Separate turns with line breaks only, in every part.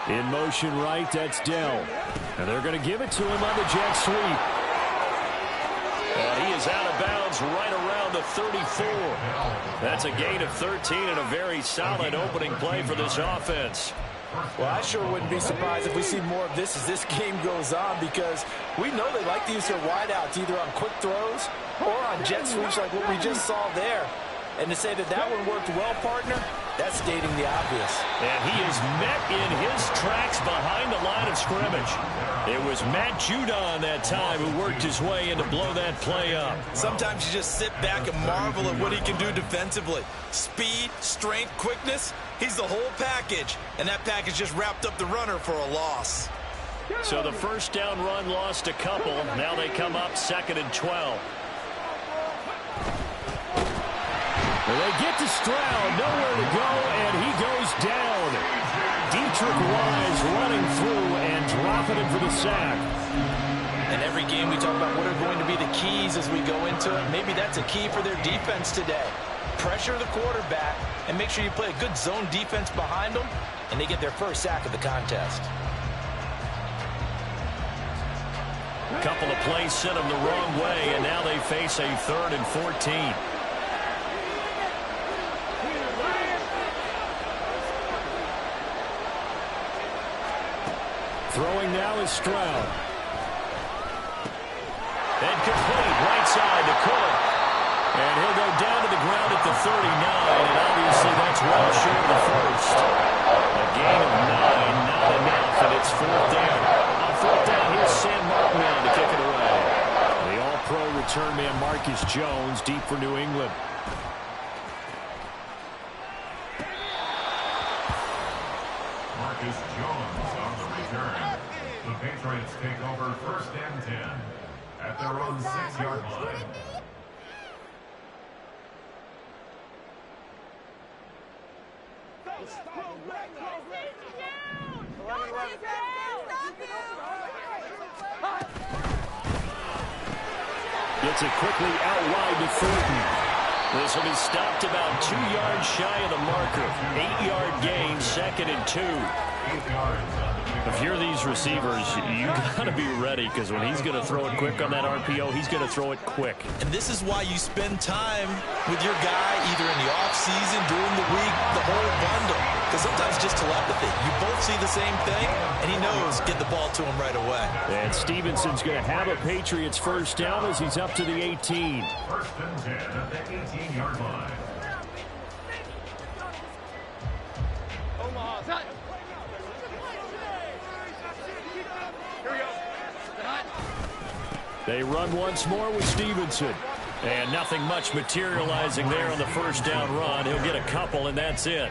In motion right, that's Dell. And they're going to give it to him on the jet sweep. And he is out of bounds right around the 34. That's a gain of 13 and a very solid opening play for this offense.
Well, I sure wouldn't be surprised if we see more of this as this game goes on, because we know they like to use their wideouts either on quick throws or on jet sweeps like what we just saw there. And to say that that one worked well, partner, that's stating the obvious.
And he is met in his tracks behind the line of scrimmage. It was Matt Judon that time who worked his way in to blow that play up.
Sometimes you just sit back and marvel at what he can do defensively. Speed, strength, quickness, he's the whole package. And that package just wrapped up the runner for a loss.
So the first down run lost a couple. Now they come up 2nd and 12. They get to Stroud, nowhere to go, and he goes down. Dietrich Wise running through and dropping it for the sack.
In every game we talk about what are going to be the keys as we go into it. Maybe that's a key for their defense today. Pressure the quarterback and make sure you play a good zone defense behind them, and they get their first sack of the contest.
A couple of plays sent them the wrong way, and now they face a 3rd and 14. Throwing now is Stroud. And complete, right side to Cook. And he'll go down to the ground at the 39, and obviously that's well short of the first. A gain of 9, not enough, and it's 4th down. On 4th down, here's Sam Martin now to kick it away. The all-pro return man Marcus Jones deep for New England.
Marcus Jones on the return. The Patriots take over 1st and 10 at their own 6-yard line.
Gets it quickly out wide to Thornton. This will be stopped about 2 yards shy of the marker. 8-yard gain, 2nd and 2.
8 yards.
If you're these receivers, you got to be ready, because when he's going to throw it quick on that RPO, he's going to throw it quick.
And this is why you spend time with your guy either in the offseason, during the week, the whole bundle. Because sometimes just telepathy. You both see the same thing, and he knows get the ball to him right away.
And Stevenson's going to have a Patriots first down as he's up to the 18.
1st and 10 at the 18-yard line.
They run once more with Stevenson. And nothing much materializing there on the first down run. He'll get a couple, and that's it.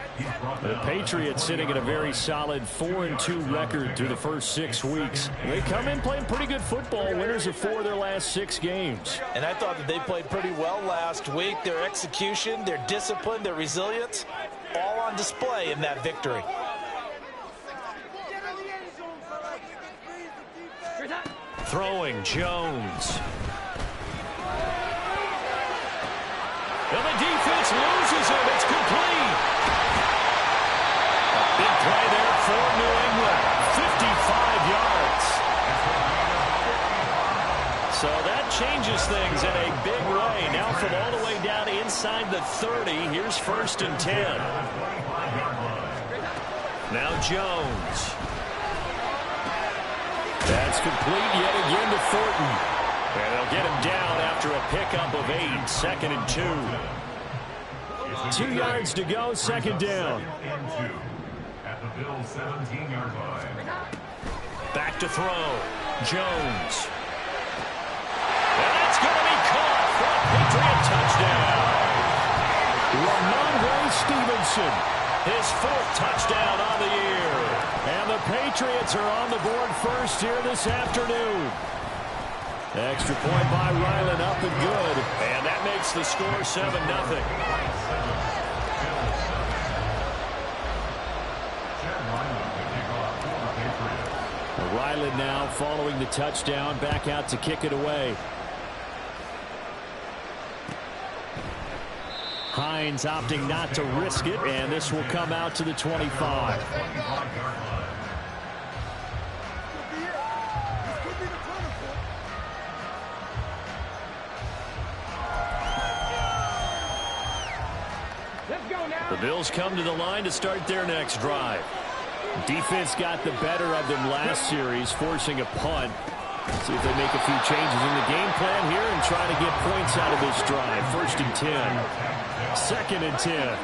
The Patriots sitting at a very solid 4-2 record through the first 6 weeks. They come in playing pretty good football, winners of 4 of their last 6 games.
And I thought that they played pretty well last week. Their execution, their discipline, their resilience, all on display in that victory.
Throwing, Jones. And the defense loses him. It's complete. A big play there for New England. 55 yards. So that changes things in a big way. Now from all the way down inside the 30, here's 1st and 10. Now Jones. That's complete yet again to Thornton. And they'll get him down after a pickup of 8, 2nd and 2. 2 yards to go, 2nd down.
At the Bills' 17-yard line.
Back to throw. Jones. And that's going to be caught for a Patriot touchdown. Ramondre Stevenson, his 4th touchdown on the year. And the Patriots are on the board first here this afternoon. Extra point by Ryland, up and good. And that makes the score 7-0. island now following the touchdown. Back out to kick it away. Hines opting not to risk it, and this will come out to the 25. The Bills come to the line to start their next drive. Defense got the better of them last series, forcing a punt. See if they make a few changes in the game plan here and try to get points out of this drive. 1st and 10. 2nd and 10.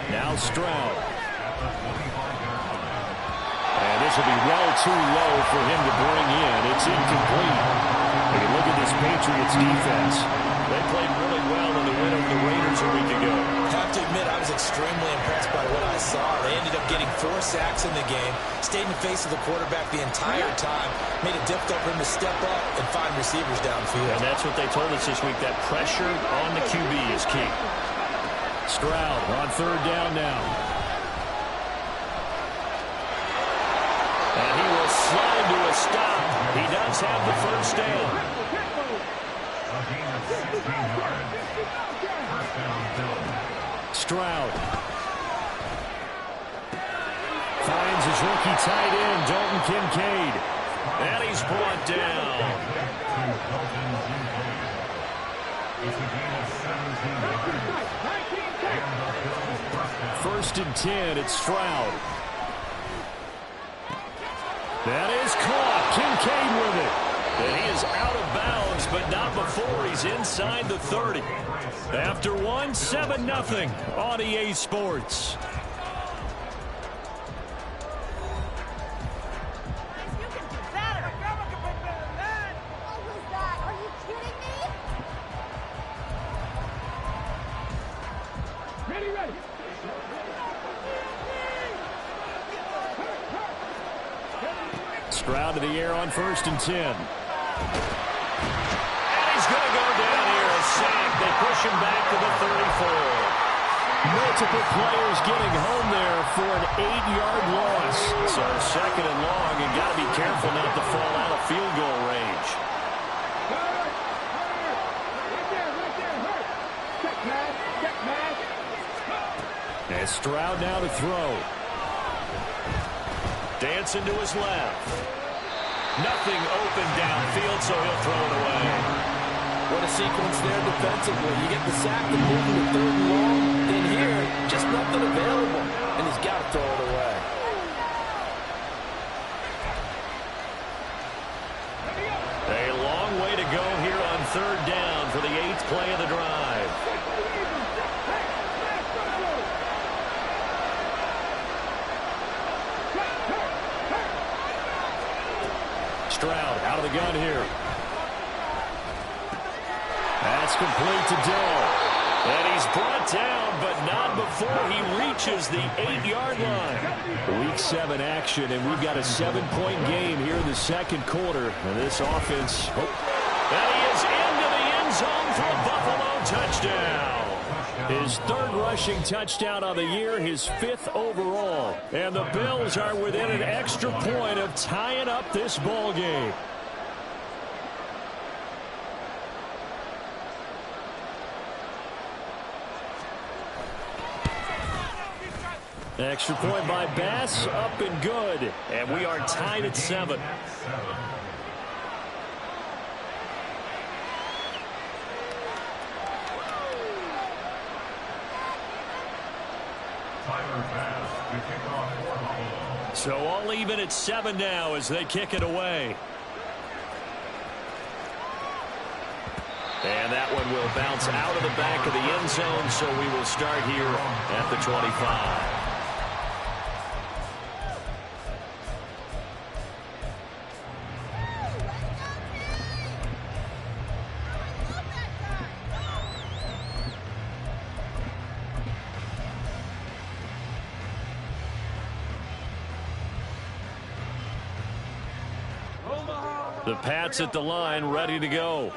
Now Stroud. And this will be well too low for him to bring in. It's incomplete. When you look at this Patriots defense, they played really well in the win over the Raiders a week ago.
I have to admit, I was extremely impressed by what I saw. They ended up getting 4 sacks in the game, stayed in the face of the quarterback the entire time, made it difficult for him to step up and find receivers downfield.
And that's what they told us this week, that pressure on the QB is key. Stroud on 3rd down now. And he will slide to a stop. He does have the 1st down. Stroud finds his rookie tight end, Dalton Kincaid. And he's brought down. 1st and 10, it's Stroud. That is caught. Kincaid with it. And he is out of bounds, but not before he's inside the 30. After one, 7-0 on EA Sports. Stroud to the air on 1st and 10. And he's going to go down here, a sack. They push him back to the 34. Multiple players getting home there for an 8-yard loss. So 2nd and long, and got to be careful not to fall out of field goal range. And Stroud now to throw. Dancing to his left. Nothing open downfield, so he'll throw it away.
What a sequence there defensively. You get the sack and move to 3rd and long. In here, just nothing available. And he's got to throw it away.
A long way to go here on 3rd down for the 8th play of the drive. Stroud out of the gun here. That's complete to Dell. And he's brought down, but not before he reaches the 8-yard line. Week 7 action, and we've got a 7-point game here in the 2nd quarter. And this offense, and he is into the end zone for a Buffalo touchdown. His 3rd rushing touchdown of the year, his 5th overall. And the Bills are within an extra point of tying up this ball game. Extra point by Bass, up and good. And we are tied at 7. So all even at 7 now as they kick it away. And that one will bounce out of the back of the end zone, so we will start here at the 25. The Pats at the line, ready to go.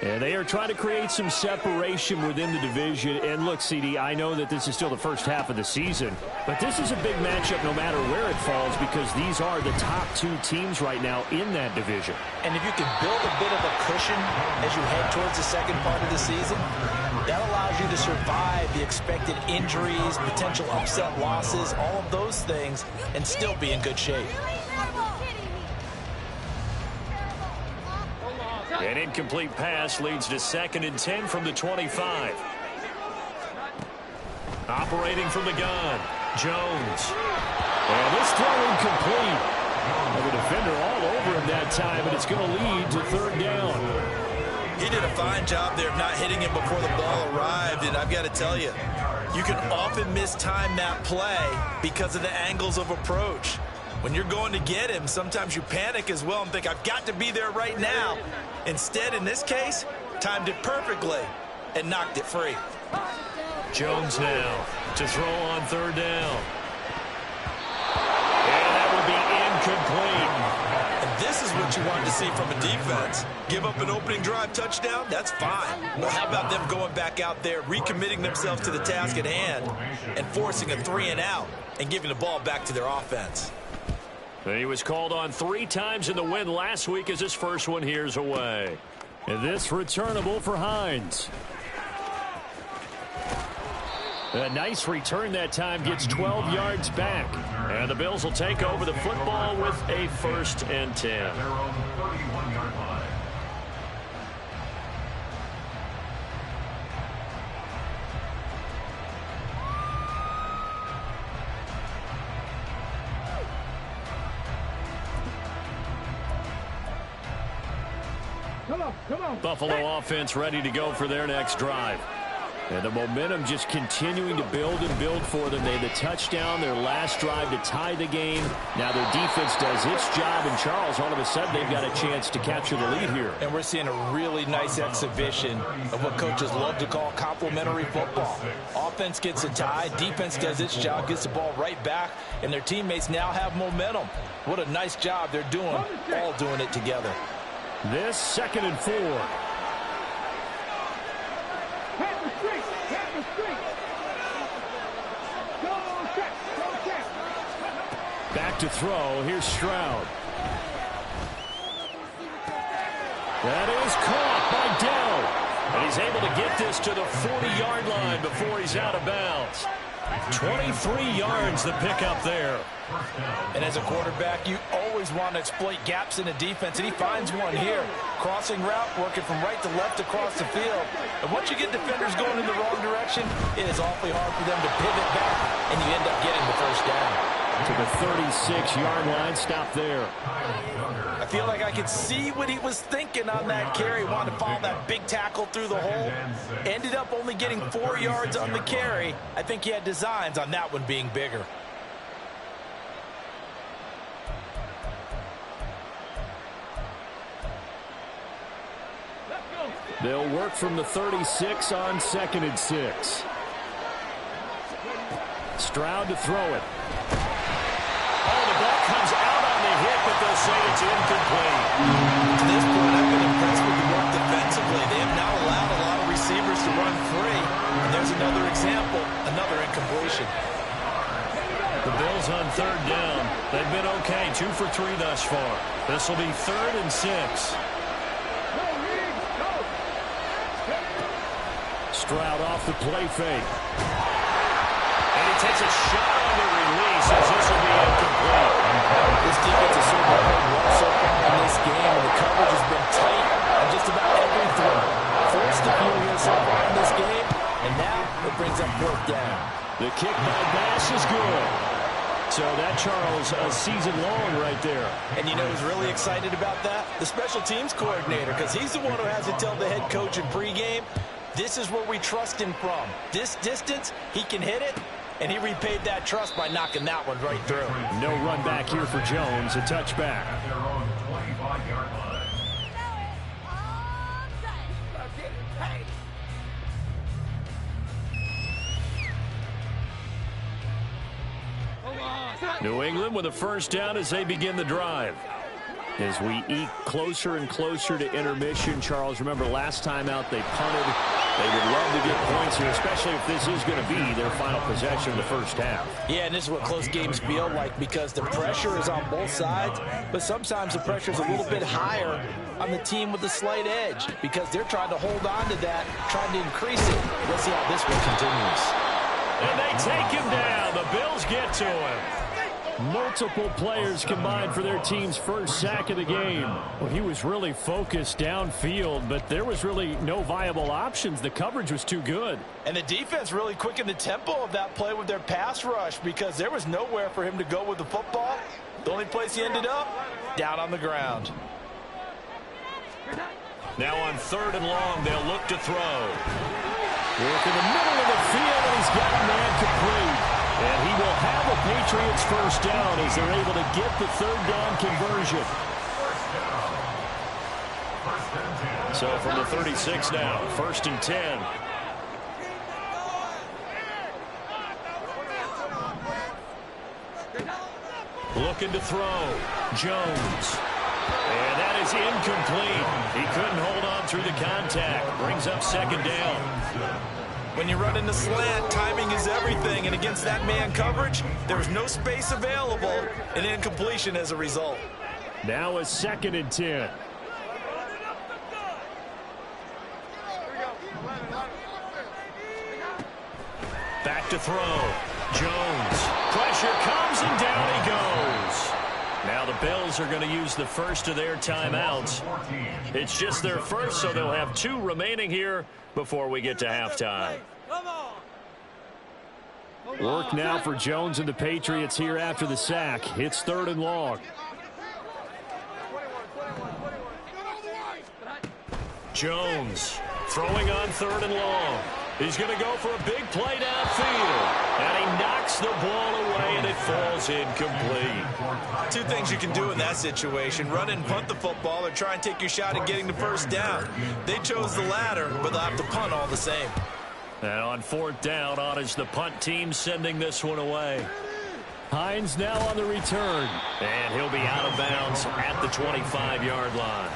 And they are trying to create some separation within the division. And look, CD, I know that this is still the first half of the season, but this is a big matchup no matter where it falls because these are the top two teams right now in that division.
And if you can build a bit of a cushion as you head towards the second part of the season, that allows you to survive the expected injuries, potential upset losses, all of those things, and still be in good shape.
An incomplete pass leads to 2nd and 10 from the 25. Operating from the gun, Jones. And this throw incomplete. The defender all over him that time, and it's going to lead to 3rd down.
He did a fine job there of not hitting him before the ball arrived, and I've got to tell you, you can often mistime that play because of the angles of approach. When you're going to get him, sometimes you panic as well and think, I've got to be there right now. Instead, in this case, timed it perfectly and knocked it free.
Jones now to throw on 3rd down. And that will be incomplete.
And this is what you wanted to see from a defense. Give up an opening drive touchdown, that's fine. Well, how about them going back out there, recommitting themselves to the task at hand, and forcing a 3-and-out and giving the ball back to their offense.
He was called on 3 times in the win last week as his first one here's away. And this returnable for Hines. A nice return that time, gets 12 yards back. And the Bills will take over the football with a 1st and 10.
Come on.
Buffalo offense ready to go for their next drive. And the momentum just continuing to build and build for them. They had the touchdown, their last drive to tie the game. Now their defense does its job, and Charles, all of a sudden, they've got a chance to capture the lead here.
And we're seeing a really nice exhibition of what coaches love to call complementary football. Offense gets a tie, defense does its job, gets the ball right back, and their teammates now have momentum. What a nice job they're doing, all doing it together.
This 2nd and 4. Back to throw. Here's Stroud. That is caught by Dell. And he's able to get this to the 40-yard line before he's out of bounds. 23 yards the pickup there.
And as a quarterback, you always want to exploit gaps in the defense, and he finds one here. Crossing route, working from right to left across the field. And once you get defenders going in the wrong direction, it is awfully hard for them to pivot back, and you end up getting the 1st down.
To the 36-yard line, stop there.
I feel like I could see what he was thinking on that carry. Wanted to follow that big tackle through the hole. Ended up only getting 4 yards on the carry. I think he had designs on that one being bigger.
They'll work from the 36 on 2nd and 6. Stroud to throw it. Oh, the ball comes out on the hit, but they'll say it's incomplete.
To this point, I've been impressed with the work defensively. They have now allowed a lot of receivers to run free. And there's another example, another incompletion.
The Bills on 3rd down. They've been okay, 2 for 3 thus far. This will be 3rd and 6. Stroud off the play fake. And he takes a shot on the release as this will be incomplete.
This defense has certainly played well so far in this game, and the coverage has been tight on just about every throw. Forced a few here so far in this game, and now it brings up 4th down.
The kick by Bass is good. So that, Charles, a season long right there.
And you know who's really excited about that? The special teams coordinator, because he's the one who has to tell the head coach in pregame, this is where we trust him from. This distance, he can hit it, and he repaid that trust by knocking that one right through.
No run back here for Jones, a touchback.
At their own 25-yard line.
New England with a 1st down as they begin the drive. As we eke closer and closer to intermission, Charles, remember last time out they punted. They would love to get points here, especially if this is going to be their final possession of the first half.
Yeah, and this is what close games feel like because the pressure is on both sides, but sometimes the pressure is a little bit higher on the team with the slight edge because they're trying to hold on to that, trying to increase it. Let's see how this one continues.
And they take him down. The Bills get to him. Multiple players combined for their team's first sack of the game. Well, he was really focused downfield, but there was really no viable options. The coverage was too good.
And the defense really quickened the tempo of that play with their pass rush because there was nowhere for him to go with the football. The only place he ended up, down on the ground.
Now on 3rd and long, they'll look to throw. Work in the middle of the field, and he's got a man complete. And he will have a Patriots first down as they're able to get the 3rd down conversion. So from the 36 now, 1st and 10. Looking to throw. Jones. And that is incomplete. He couldn't hold on through the contact. Brings up 2nd down.
When you run in the slant, timing is everything, and against that man coverage, there's no space available, and incompletion as a result.
Now a 2nd and 10. Back to throw. Jones. Pressure comes, and down he goes. Now the Bills are going to use the first of their timeouts. It's just their first, so they'll have 2 remaining here before we get to halftime. Work now for Jones and the Patriots here after the sack. It's 3rd and long. Jones throwing on 3rd and long. He's going to go for a big play downfield. And he knocks the ball away, and it falls incomplete.
2 things you can do in that situation. Run and punt the football or try and take your shot at getting the first down. They chose the latter, but they'll have to punt all the same.
And on 4th down, on is the punt team sending this one away. Hines now on the return. And he'll be out of bounds at the 25-yard line.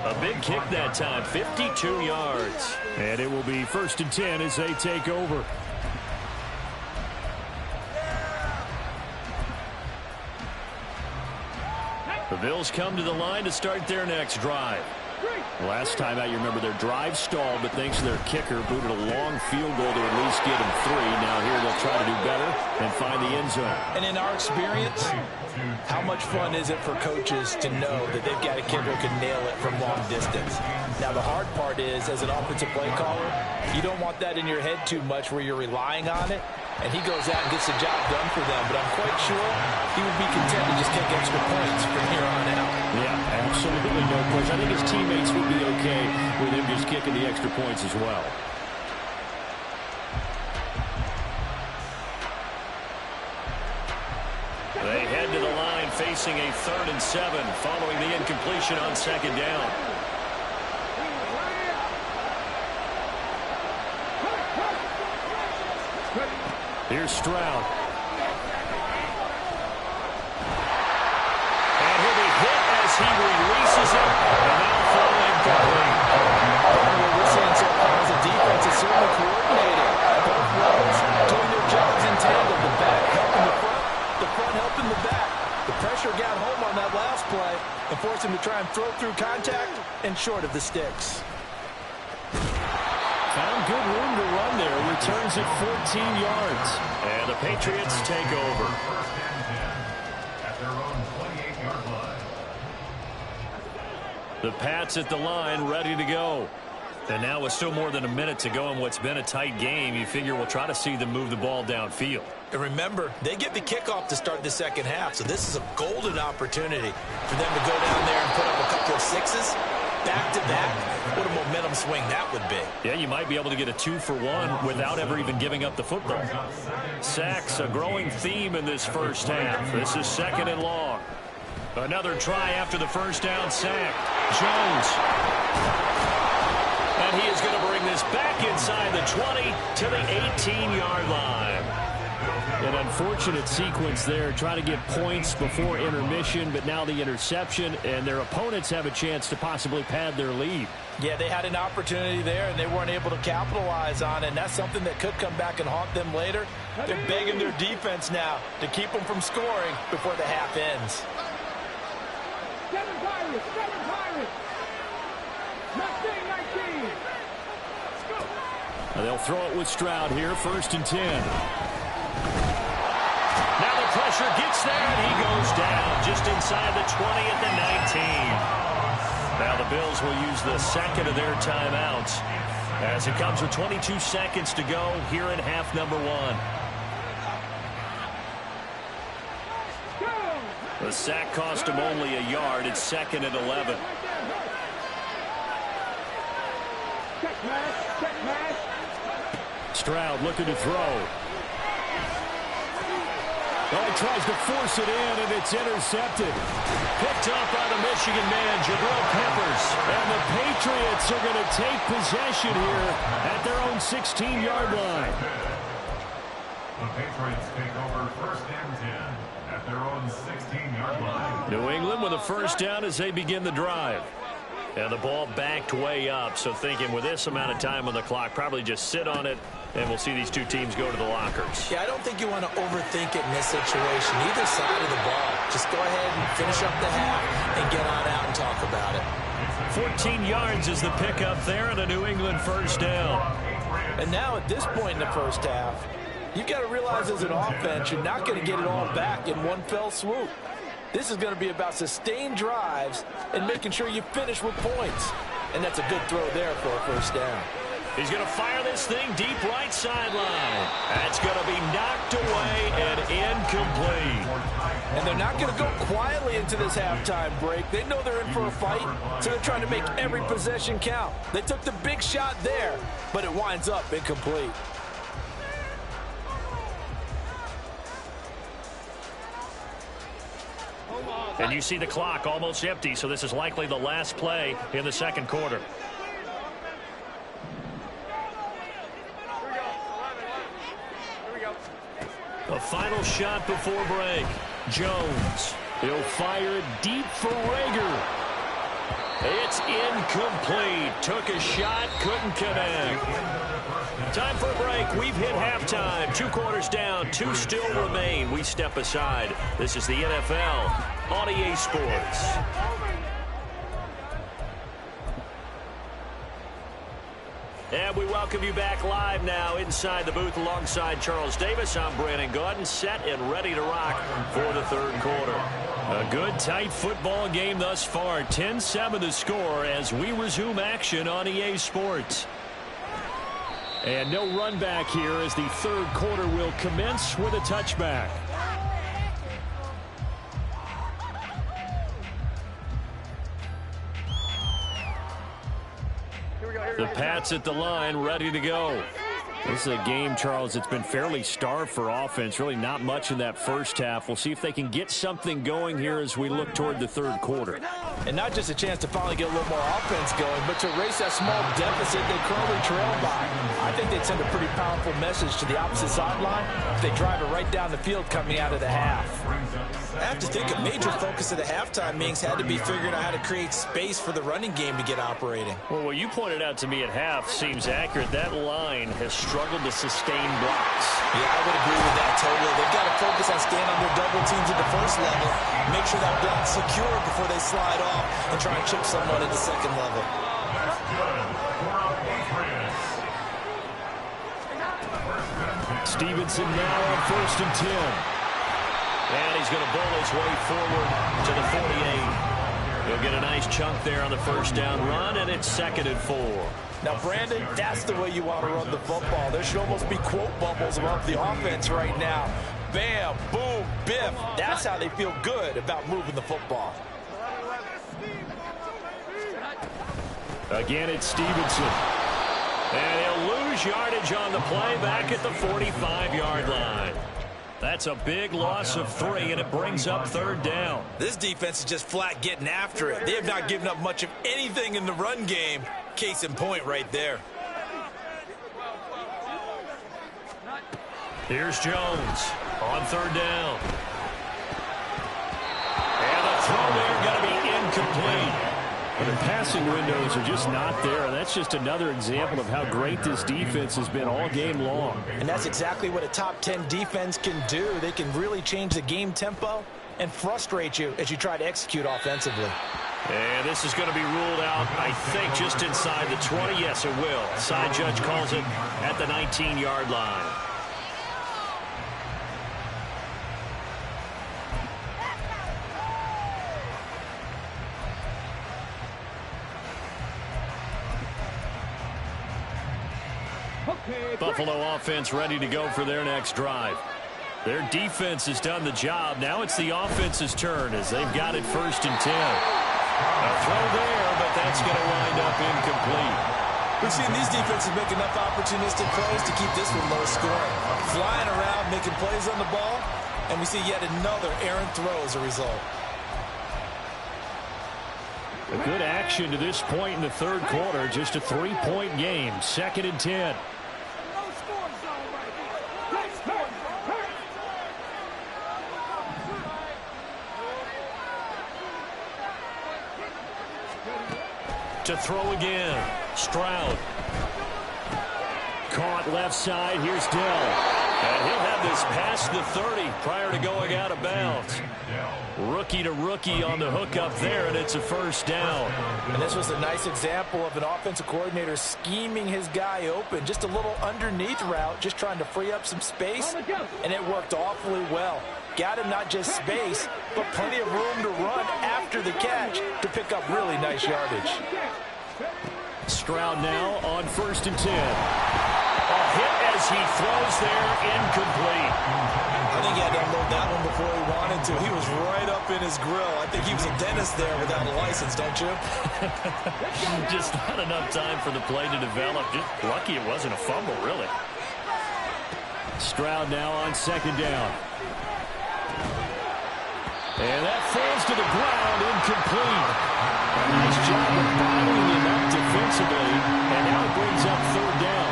A big kick that time, 52 yards. And it will be 1st and 10 as they take over. The Bills come to the line to start their next drive. Last time out, you remember their drive stalled, but thanks to their kicker, booted a long field goal to at least get him 3. Now here they'll try to do better and find the end zone.
And in our experience, how much fun is it for coaches to know that they've got a kicker who can nail it from long distance? Now the hard part is, as an offensive play caller, you don't want that in your head too much where you're relying on it. And he goes out and gets the job done for them. But I'm quite sure he would be content to just take extra points from here on out.
Yeah, absolutely no question. I think his teammates would be okay with him just kicking the extra points as well. They head to the line facing a 3rd and 7 following the incompletion on 2nd down. Here's Stroud. And he'll be hit as he releases it. And that'll fall incomplete.
What we're seeing so far is the defense is certainly coordinated. Both rows doing their jobs in tandem. The back helping the front helping the back. The pressure got home on that last play and forced him to try and throw through contact and short of the sticks.
Found good room to run there. Returns it 14 yards. And the Patriots take over.
At their own 28-yard line.
The Pats at the line, ready to go. And now with still more than a minute to go in what's been a tight game, you figure we'll try to see them move the ball downfield.
And remember, they get the kickoff to start the second half, so this is a golden opportunity for them to go down there and put up a couple of sixes. Back-to-back, what a momentum swing that would be.
Yeah, you might be able to get a 2-for-1 without ever even giving up the football. Sacks, a growing theme in this first half. This is 2nd and long. Another try after the first down sack. Jones. And he is going to bring this back inside the 20 to the 18-yard line. An unfortunate sequence there, trying to get points before intermission, but now the interception, and their opponents have a chance to possibly pad their lead.
Yeah, they had an opportunity there, and they weren't able to capitalize on it, and that's something that could come back and haunt them later. They're begging their defense now to keep them from scoring before the half ends.
Seven Pirates! 19!
They'll throw it with Stroud here, 1st and 10. Now the pressure gets there, and he goes down just inside the 20 at the 19. Now the Bills will use the second of their timeouts as it comes with 22 seconds to go here in half number 1. The sack cost him only a yard. It's 2nd and 11. Stroud looking to throw. Oh, he tries to force it in, and it's intercepted. Picked up by the Michigan man, Jabril Peppers. And the Patriots are going to take possession here at their own 16-yard line.
The Patriots take over 1st and 10 at their own 16-yard line.
New England with a first down as they begin the drive. And the ball backed way up, so thinking with this amount of time on the clock, probably just sit on it, and we'll see these two teams go to the lockers.
Yeah, I don't think you want to overthink it in this situation, either side of the ball. Just go ahead and finish up the half and get on out and talk about it.
14 yards is the pickup there, and a New England first down.
And now at this point in the first half, you've got to realize as an offense, you're not going to get it all back in one fell swoop. This is going to be about sustained drives and making sure you finish with points. And that's a good throw there for a first down.
He's going to fire this thing deep right sideline. That's going to be knocked away and incomplete.
And they're not going to go quietly into this halftime break. They know they're in for a fight, so they're trying to make every possession count. They took the big shot there, but it winds up incomplete.
And you see the clock almost empty, so this is likely the last play in the second quarter. A final shot before break. Jones. He'll fire it deep for Rager. It's incomplete. Took a shot, couldn't connect. Time for a break. We've hit halftime. 2 quarters down, 2 still remain. We step aside. This is the NFL on EA Sports. And we welcome you back live now inside the booth alongside Charles Davis. I'm Brandon Gaudin, set and ready to rock for the third quarter. A good, tight football game thus far. 10-7 the score as we resume action on EA Sports. And no run back here as the third quarter will commence with a touchback. The Pats at the line, ready to go. This is a game, Charles, it's been fairly starved for offense. Really not much in that first half. We'll see if they can get something going here as we look toward the third quarter.
And not just a chance to finally get a little more offense going, but to erase that small deficit they currently trail by. I think they'd send a pretty powerful message to the opposite sideline if they drive it right down the field coming out of the half.
I have to think a major focus of the halftime meetings had to be figuring out how to create space for the running game to get operating.
Well, what you pointed out to me at half seems accurate. That line has struggled to sustain blocks.
Yeah, I would agree with that totally. They've got to focus on staying on their double teams at the first level, make sure that block's secure before they slide off and try and chip someone at the second level.
Stevenson now on 1st and 10. And he's going to bowl his way forward to the 48. He'll get a nice chunk there on the first down run, and it's 2nd and 4.
Now, Brandon, that's the way you want to run the football. There should almost be quote bubbles above the offense right now. Bam, boom, biff. That's how they feel good about moving the football.
Again, it's Stevenson. And he'll lose yardage on the play back at the 45-yard line. That's a big loss of 3, and it brings up 3rd down.
This defense is just flat getting after it. They have not given up much of anything in the run game. Case in point right there.
Here's Jones on third down. And the throw there going to be incomplete.
The passing windows are just not there, and that's just another example of how great this defense has been all game long.
And that's exactly what a top 10 defense can do. They can really change the game tempo and frustrate you as you try to execute offensively.
And this is going to be ruled out, I think, just inside the 20. Yes, it will. Side judge calls it at the 19-yard line. Buffalo offense ready to go for their next drive. Their defense has done the job. Now it's the offense's turn as they've got it 1st and 10. A throw there, but that's going to wind up incomplete.
We've seen these defenses make enough opportunistic plays to keep this one low scoring. Flying around, making plays on the ball, and we see yet another errant throw as a result.
A good action to this point in the third quarter. Just a 3-point game. 2nd and 10.
To throw again. Stroud. Caught left side. Here's Dell. And he'll have this past the 30 prior to going out of bounds. Rookie to rookie on the hook up there, and it's a 1st down.
And this was a nice example of an offensive coordinator scheming his guy open. Just a little underneath route, just trying to free up some space, and it worked awfully well. Got him not just space, but plenty of room to run after the catch to pick up really nice yardage.
Stroud now on 1st and 10.
A hit as he throws there, incomplete.
I think he had to unload that one before he wanted to. He was right up in his grill. I think he was a dentist there without a license, don't you?
Just not enough time for the play to develop. Just lucky it wasn't a fumble, really.
Stroud now on 2nd down. And that falls to the ground, incomplete. Nice job of bottling him up defensively, and now it brings up 3rd down.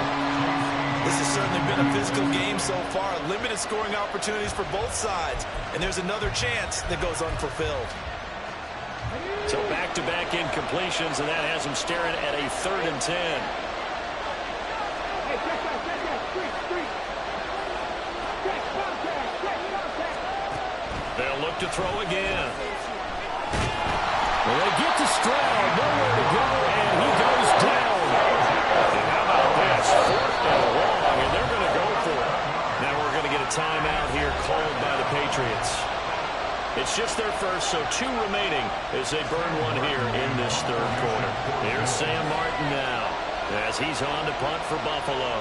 This has certainly been a physical game so far. Limited scoring opportunities for both sides, and there's another chance that goes unfulfilled.
So back-to-back incompletions, and that has him staring at a 3rd and 10. They'll look to throw again.
Well, they get to Stroud, nowhere to go, and he goes down.
And how about this? 4th and long, and they're going to go for it. Now we're going to get a timeout here called by the Patriots. It's just their first, so 2 remaining as they burn one here in this 3rd quarter. Here's Sam Martin now as he's on to punt for Buffalo.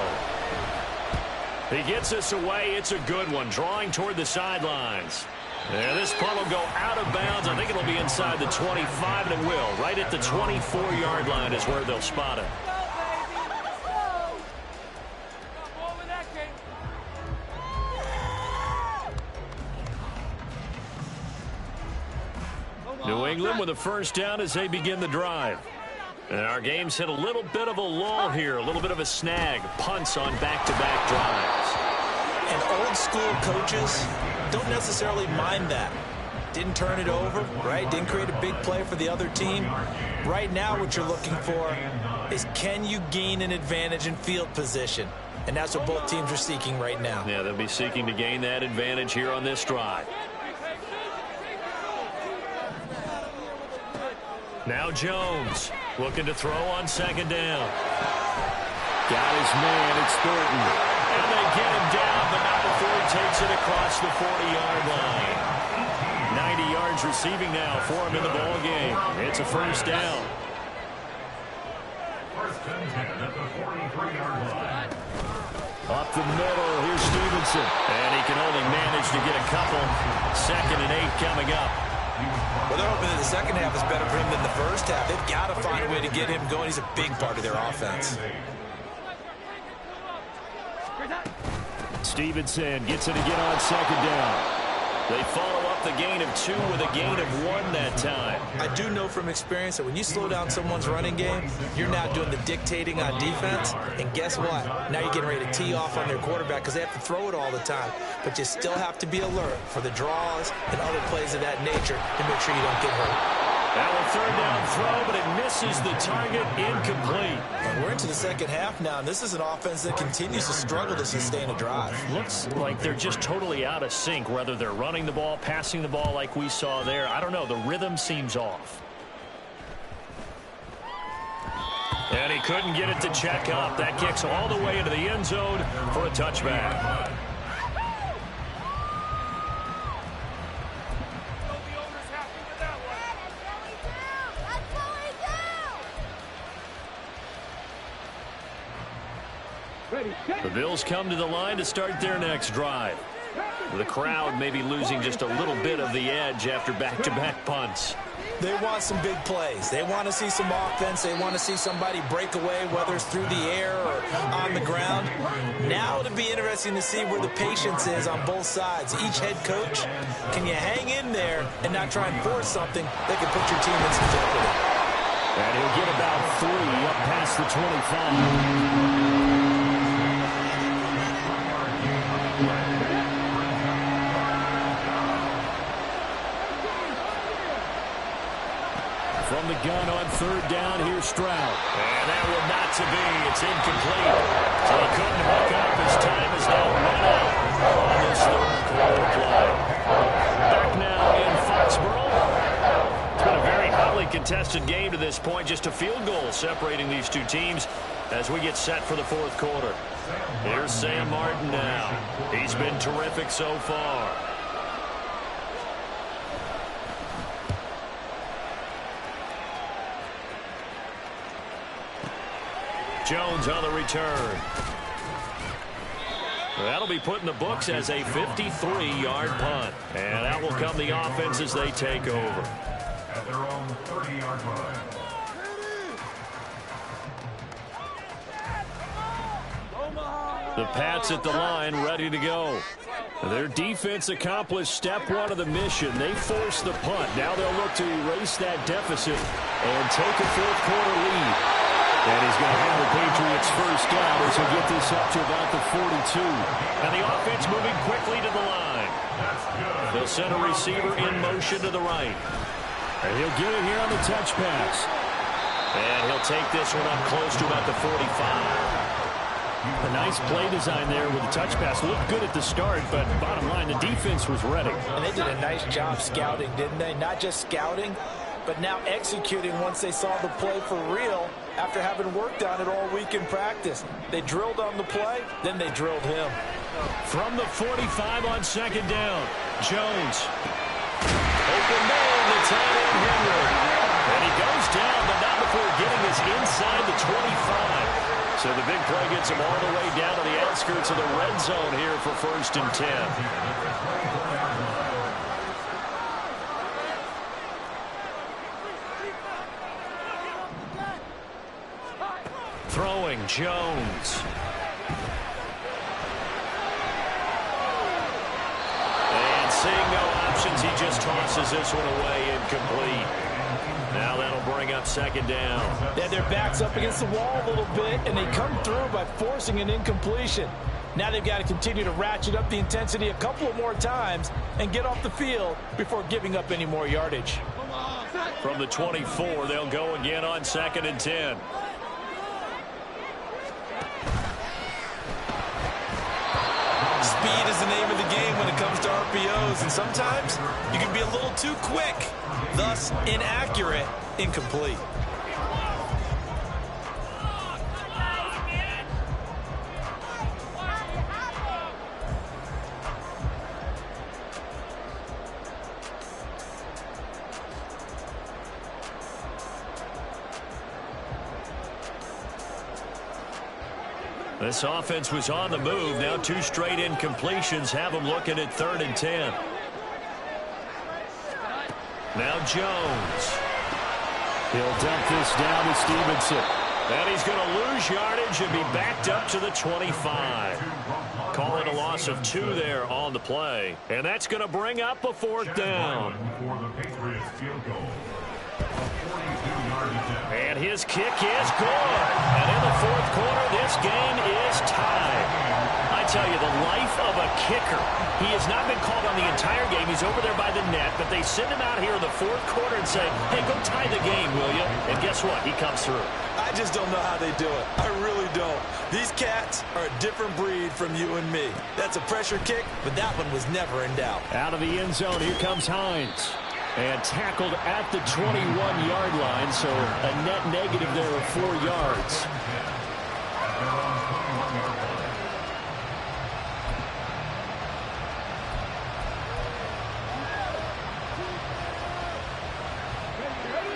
He gets us away. It's a good one, drawing toward the sidelines. Yeah, this punt will go out of bounds. I think it'll be inside the 25, and it will. Right at the 24-yard line is where they'll spot it. New England with a 1st down as they begin the drive. And our game's hit a little bit of a lull here, a little bit of a snag. Punts on back-to-back drives.
And old-school coaches don't necessarily mind that. Didn't turn it over, right? Didn't create a big play for the other team. Right now what you're looking for is, can you gain an advantage in field position? And that's what both teams are seeking right now.
Yeah, they'll be seeking to gain that advantage here on this drive. Now Jones looking to throw on 2nd down.
Got his man, it's Thornton.
And they get him down, but not before he takes it across the 40-yard line. 90 yards receiving now for him in the ball game. It's a 1st down.
1st and 10 at the 43-yard line.
Up the middle, here's Stevenson.
And he can only manage to get a couple. 2nd and 8 coming up.
Well, they're hoping that the second half is better for him than the first half. They've got to find a way to get him going. He's a big part of their offense.
Stevenson gets it again on 2nd down.
They follow up the gain of 2 with a gain of 1 that time.
I do know from experience that when you slow down someone's running game, you're now doing the dictating on defense. And guess what? Now you're getting ready to tee off on their quarterback because they have to throw it all the time. But you still have to be alert for the draws and other plays of that nature to make sure you don't get hurt.
Now a third down throw, but it misses the target, incomplete.
And we're into the second half now, and this is an offense that continues to struggle to sustain a drive.
Looks like they're just totally out of sync, whether they're running the ball, passing the ball like we saw there. I don't know. The rhythm seems off. And he couldn't get it to check up. That kicks all the way into the end zone for a touchback. The Bills come to the line to start their next drive. The crowd may be losing just a little bit of the edge after back-to-back punts.
They want some big plays. They want to see some offense. They want to see somebody break away, whether it's through the air or on the ground. Now it'll be interesting to see where the patience is on both sides. Each head coach, can you hang in there and not try and force something that can put your team in some jeopardy?
And he'll get about 3 up past the 25. From the gun on third down, here's Stroud. And that will not to be. It's incomplete. So he couldn't hook up. His time is now run out on this third quarter play. Back now in Foxborough. It's been a very hotly contested game to this point. Just a field goal separating these two teams as we get set for the fourth quarter. Here's Sam Martin now. He's been terrific so far. Jones on the return. That'll be put in the books as a 53-yard punt. And that will come the offense as they take over.
At their own 30-yard line.
The Pats at the line, ready to go. Their defense accomplished step 1 of the mission. They forced the punt. Now they'll look to erase that deficit and take a fourth quarter lead. And he's going to have the Patriots first down as he'll get this up to about the 42. And the offense moving quickly to the line. They'll send a receiver in motion to the right. And he'll get it here on the touch pass. And he'll take this one up close to about the 45. A nice play design there with the touch pass. Looked good at the start, but bottom line, the defense was ready.
And they did a nice job scouting, didn't they? Not just scouting, but now executing once they saw the play for real after having worked on it all week in practice. They drilled on the play, then they drilled him.
From the 45 on second down, Jones. Open man, the tight end Henry. And he goes down, but not before getting us inside the 25. So the big play gets him all the way down to the outskirts of the red zone here for 1st and 10. Throwing, Jones. And seeing no options, he just tosses this one away, incomplete. Now that'll bring up second down.
Yeah, their back's up against the wall a little bit, and they come through by forcing an incompletion. Now they've got to continue to ratchet up the intensity a couple of more times and get off the field before giving up any more yardage.
From the 24, they'll go again on 2nd and 10.
Speed is the name of the game when it comes to RPOs, and sometimes you can be a little too quick, thus inaccurate, incomplete.
This offense was on the move. Now 2 straight incompletions have them looking at 3rd and 10. Now Jones. He'll dump this down to Stevenson.
And he's going to lose yardage and be backed up to the 25. Call it a loss of 2 there on the play. And that's going to bring up a 4th down.
For the Patriots field goal. A 42-yard attempt.
And his kick is good. And in the 4th quarter, this game is tied. I tell you, the life of a kicker. He has not been called on the entire game. He's over there by the net, but they send him out here in the 4th quarter and say, hey, go tie the game, will you? And guess what? He comes through.
I just don't know how they do it. I really don't. These cats are a different breed from you and me. That's a pressure kick, but that one was never in doubt.
Out of the end zone, here comes Hines. And tackled at the 21-yard line, so a net negative there of 4 yards.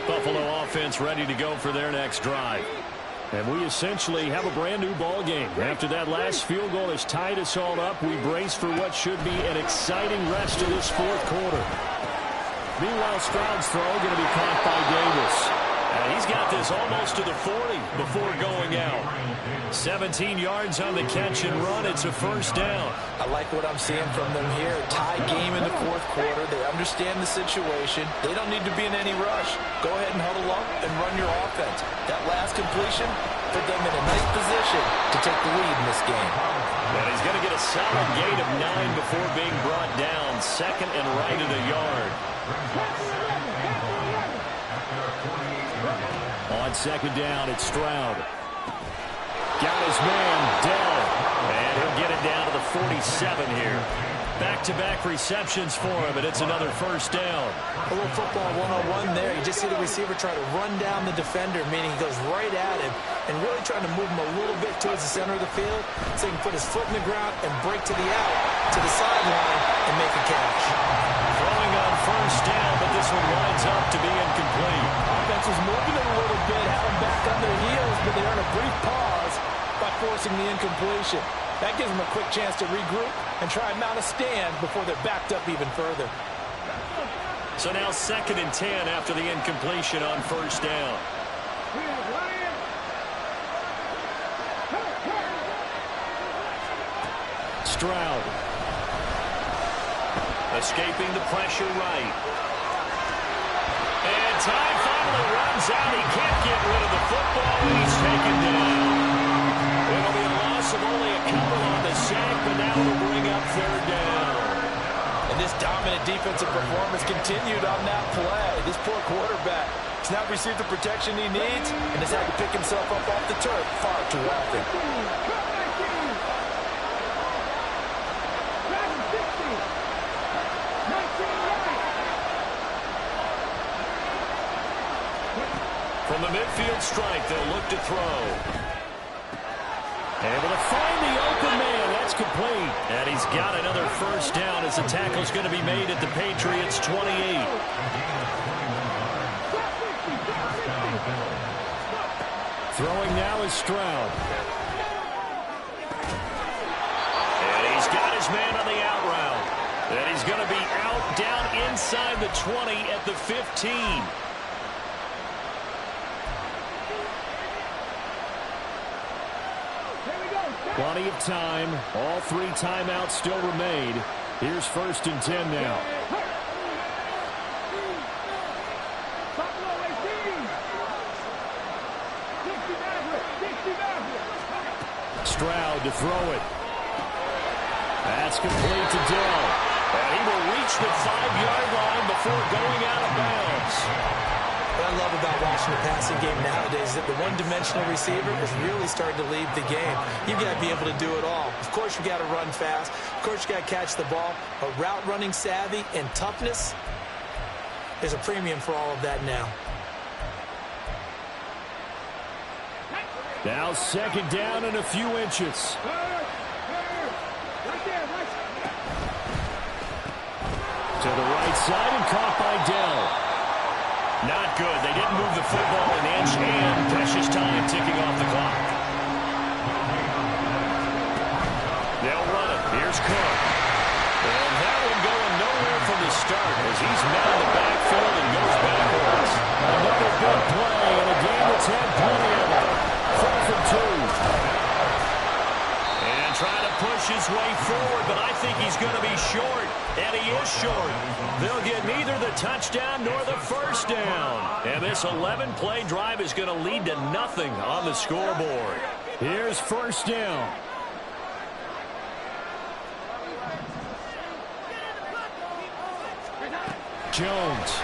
Buffalo offense ready to go for their next drive. And we essentially have a brand new ball game. After that last field goal has tied us all up, we brace for what should be an exciting rest of this 4th quarter. Meanwhile, Stroud's throw going to be caught by Davis. And he's got this almost to the 40 before going out. 17 yards on the catch and run. It's a 1st down.
I like what I'm seeing from them here. Tie game in the 4th quarter. They understand the situation. They don't need to be in any rush. Go ahead and huddle up and run your offense. That last completion put them in a nice position to take the lead in this game.
And he's going to get a solid gain of 9 before being brought down. 2nd and right at a yard. On 2nd down, it's Stroud. Got his man, Dell. And he'll get it down to the 47 here. Back-to-back receptions for him, and it's another 1st down.
A little football 101 there. You just see the receiver try to run down the defender, meaning he goes right at him and really trying to move him a little bit towards the center of the field so he can put his foot in the ground and break to the out, to the sideline, and make a catch.
Throwing on 1st down, but this one winds up to be incomplete.
Offense was moving it a little bit, had them back on their heels, but they earned a brief pause by forcing the incompletion. That gives them a quick chance to regroup and try and mount a stand before they're backed up even further.
So now 2nd and 10 after the incompletion on 1st down. Stroud. Escaping the pressure right. And time finally runs out. He can't get rid of the football. He's taken down. It'll be a loss of only a couple on the sack, but now it'll bring up 3rd down.
And this dominant defensive performance continued on that play. This poor quarterback has not received the protection he needs and has had to pick himself up off the turf far too often.
From the midfield strike, they'll look to throw. Able to find the open man. That's complete. And he's got another 1st down as the tackle's going to be made at the Patriots' 28. Throwing now is Stroud. And he's got his man on the out route. And he's going to be out down inside the 20 at the 15. Plenty of time. All 3 timeouts still remain. Here's 1st and 10 now. Stroud to throw it. That's complete to Dell. And he will reach the 5-yard line before going out of bounds.
What I love about watching the passing game nowadays is that the one-dimensional receiver is really starting to lead the game. You've got to be able to do it all. Of course, you've got to run fast. Of course, you've got to catch the ball. But route running savvy and toughness, there's a premium for all of that now.
Now 2nd down and a few inches. To the right side and caught by Dell. Not good. They didn't move the football an inch, and precious time ticking off the clock. They'll run it. Here's Cook. And that one going nowhere from the start as he's met in the backfield and goes backwards. Another big play in a game that's had plenty of it. his way forward, but I think he's going to be short, and he is short. They'll get neither the touchdown nor the first down. And this 11-play drive is going to lead to nothing on the scoreboard. Here's first down. Jones.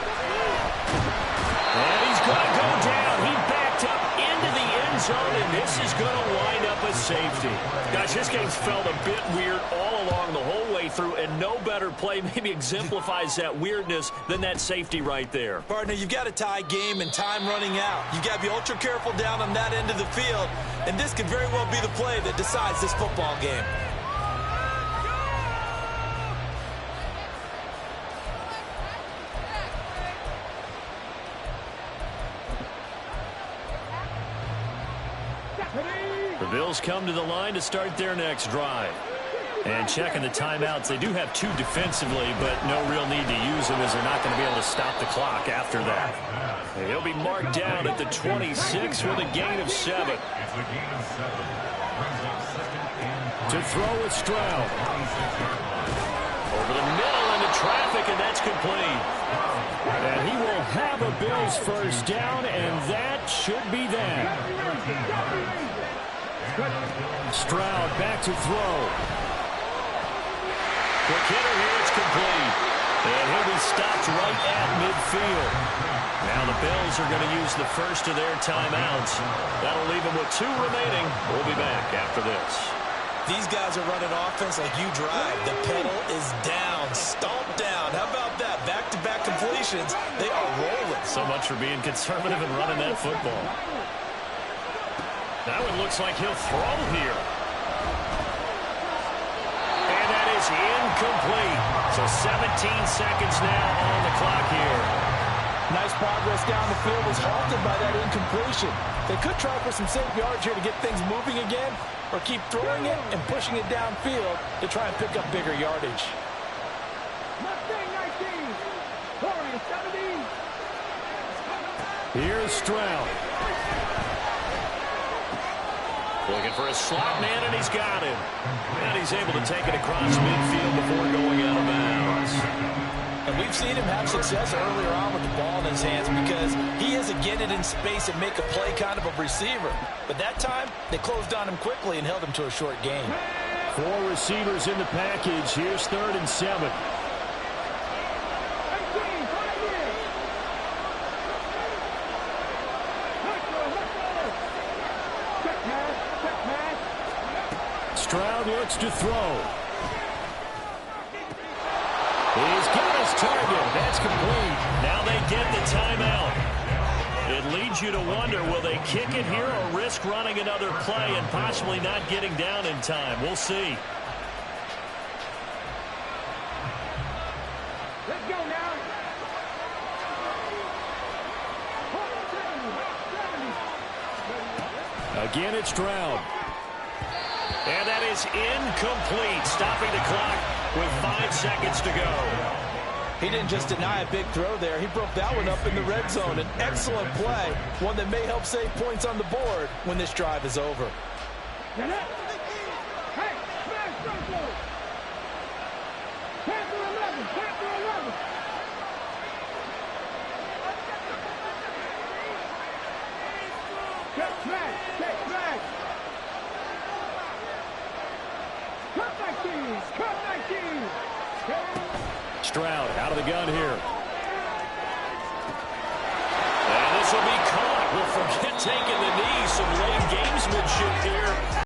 And he's going to go down. He backed up into the end zone, and this is going to wind up a safety. Guys, this game's felt a bit weird all along the whole way through, and no better play maybe exemplifies that weirdness than that safety right there.
Partner, you've got a tie game and time running out. You've got to be ultra careful down on that end of the field, and this could very well be the play that decides this football game.
The Bills come to the line to start their next drive. And checking the timeouts, they do have two defensively, but no real need to use them as they're not going to be able to stop the clock after that. And he'll be marked down at the 26 with a gain of 7. To throw with Stroud. Over the middle into traffic, and that's complete. And he will have a Bills first down, and that should be that. Stroud back to throw. Quick hitter here, it's complete. And he'll be stopped right at midfield. Now the Bills are going to use the first of their timeouts. That'll leave them with 2 remaining. We'll be back after this.
These guys are running offense like you drive. The pedal is down, stomped down. How about that? Back-to-back completions. They are rolling.
So much for being conservative and running that football. That one looks like he'll throw here. And that is incomplete. So 17 seconds now on the clock here.
Nice progress down the field was halted by that incompletion. They could try for some safe yards here to get things moving again, or keep throwing it and pushing it downfield to try and pick up bigger yardage.
Here's Stroud. Looking for a slot man, and he's got him. And he's able to take it across midfield before going out of bounds.
And we've seen him have success earlier on with the ball in his hands because he is a get it in space and make a play kind of a receiver. But that time, they closed on him quickly and held him to a short gain.
4 receivers in the package. Here's 3rd and 7. Stroud looks to throw. He's got his target. That's complete. Now they get the timeout. It leads you to wonder, will they kick it here or risk running another play and possibly not getting down in time? We'll see.
Let's go now.
Again, it's Stroud. And that is incomplete, stopping the clock with 5 seconds to go.
He didn't just deny a big throw there. He broke that one up in the red zone. An excellent play, one that may help save points on the board when this drive is over.
Hey, smash circle. Panther 11, Panther 11. Check smash, check smash. Cut 19, cut 19.
Stroud out of the gun here. And this will be caught. We'll forget taking the knee. Some late gamesmanship here